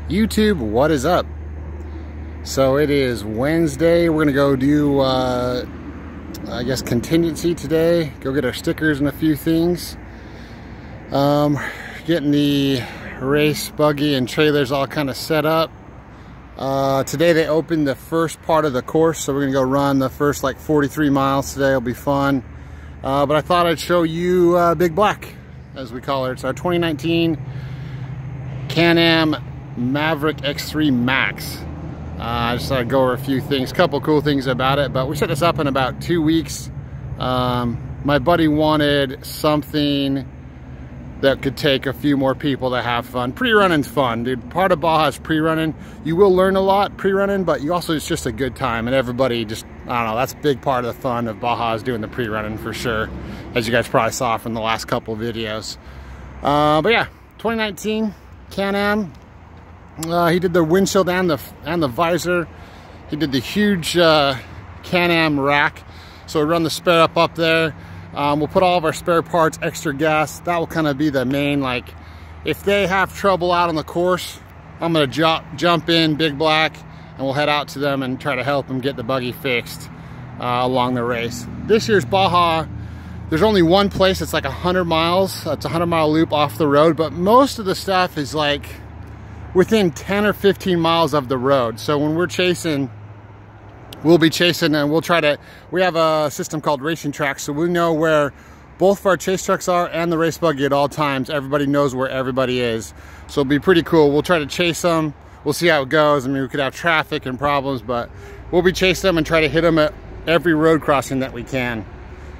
YouTube, what is up? So it is Wednesday. We're gonna go do I guess contingency today, go get our stickers and a few things. Getting the race buggy and trailers all kind of set up. Today they opened the first part of the course, so we're gonna go run the first like 43 miles today. It'll be fun. But I thought I'd show you Big Black, as we call her. It's our 2019 Can-Am Maverick X3 Max. I just thought I'd go over a few things, couple cool things about it, but we set this up in about 2 weeks. My buddy wanted something that could take a few more people to have fun. Pre-running's fun, dude. Part of Baja is pre-running. You will learn a lot pre-running, but you also, it's just a good time, and everybody just, I don't know, that's a big part of the fun of Baja is doing the pre-running for sure, as you guys probably saw from the last couple of videos. But yeah, 2019 Can-Am. He did the windshield and the visor. He did the huge Can-Am rack. So we run the spare up there. We'll put all of our spare parts, extra gas. That will kind of be the main, like, if they have trouble out on the course, I'm gonna jump in Big Black and we'll head out to them and try to help them get the buggy fixed along the race. This year's Baja, there's only one place that's like 100 miles. It's a 100-mile loop off the road, but most of the stuff is like within 10 or 15 miles of the road. So when we're chasing, we'll be chasing and we'll try to, we have a system called Racing Tracks, so we know where both of our chase trucks are and the race buggy at all times. Everybody knows where everybody is. So it'll be pretty cool. We'll try to chase them. We'll see how it goes. I mean, we could have traffic and problems, but we'll be chasing them and try to hit them at every road crossing that we can.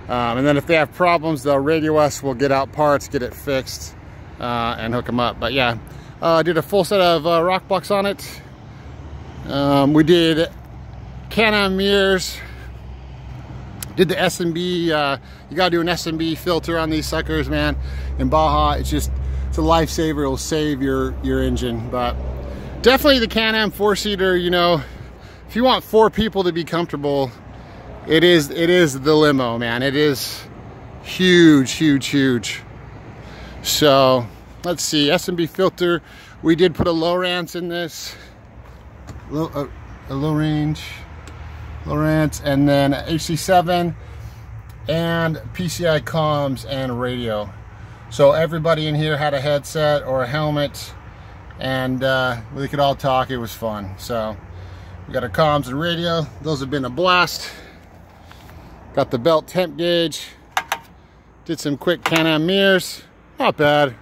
And then if they have problems, they'll radio us. We'll get out parts, get it fixed, and hook them up. But yeah, did a full set of rock blocks on it. We did Can-Am mirrors. Did the S&B. You gotta do an S&B filter on these suckers, man. In Baja, it's a lifesaver. It'll save your engine. But definitely the Can-Am 4-seater. You know, if you want 4 people to be comfortable, it is the limo, man. It is huge, huge, huge. So let's see, S&B filter. We did put a Lowrance in this, a low range Lowrance, and then HC7 and PCI comms and radio. So everybody in here had a headset or a helmet, and we could all talk. It was fun. So we got our comms and radio. Those have been a blast. Got the belt temp gauge. Did some quick Can-Am mirrors. Not bad.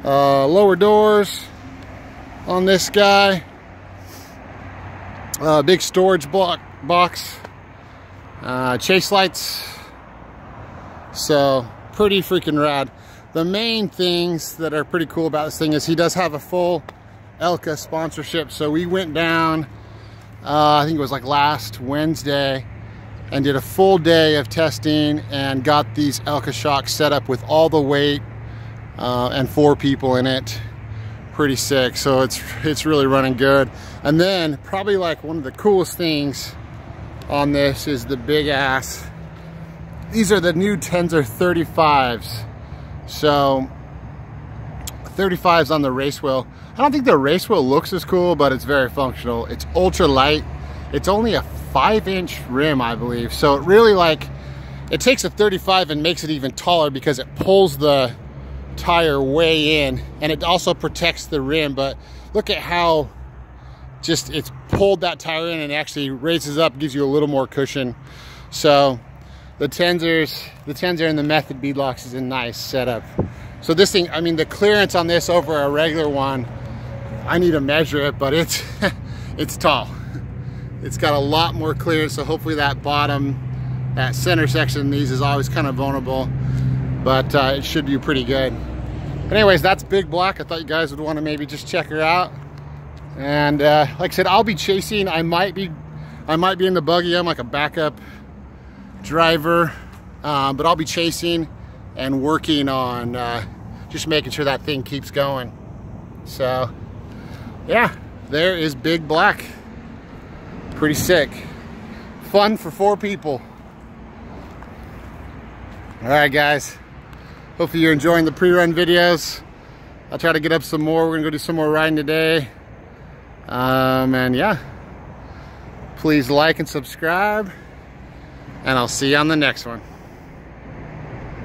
Lower doors on this guy. Big storage box. Chase lights. So pretty freaking rad. The main things that are pretty cool about this thing is he does have a full Elka sponsorship. So we went down, I think it was like last Wednesday, and did a full day of testing and got these Elka shocks set up with all the weight and 4 people in it. Pretty sick. So it's really running good. And then probably like one of the coolest things on this is the big ass. These are the new Tensor 35s. So 35s on the race wheel. I don't think the race wheel looks as cool, but it's very functional. It's ultra light. It's only a 5-inch rim, I believe. So it really, like, it takes a 35 and makes it even taller because it pulls the tire way in, and it also protects the rim. But look at how just it's pulled that tire in and actually raises up, gives you a little more cushion. So the Tensor and the Method beadlocks is a nice setup. So this thing, I mean, the clearance on this over a regular one, I need to measure it, but it's it's tall. It's got a lot more clearance, so hopefully that that center section in these is always kind of vulnerable, but it should do pretty good. But anyways, that's Big Black. I thought you guys would want to maybe just check her out. And like I said, I'll be chasing. I might be in the buggy. I'm like a backup driver, but I'll be chasing and working on just making sure that thing keeps going. So yeah, there is Big Black. Pretty sick. Fun for 4 people. All right, guys. Hopefully you're enjoying the pre-run videos. I'll try to get up some more. We're gonna go do some more riding today. And yeah, please like and subscribe, and I'll see you on the next one.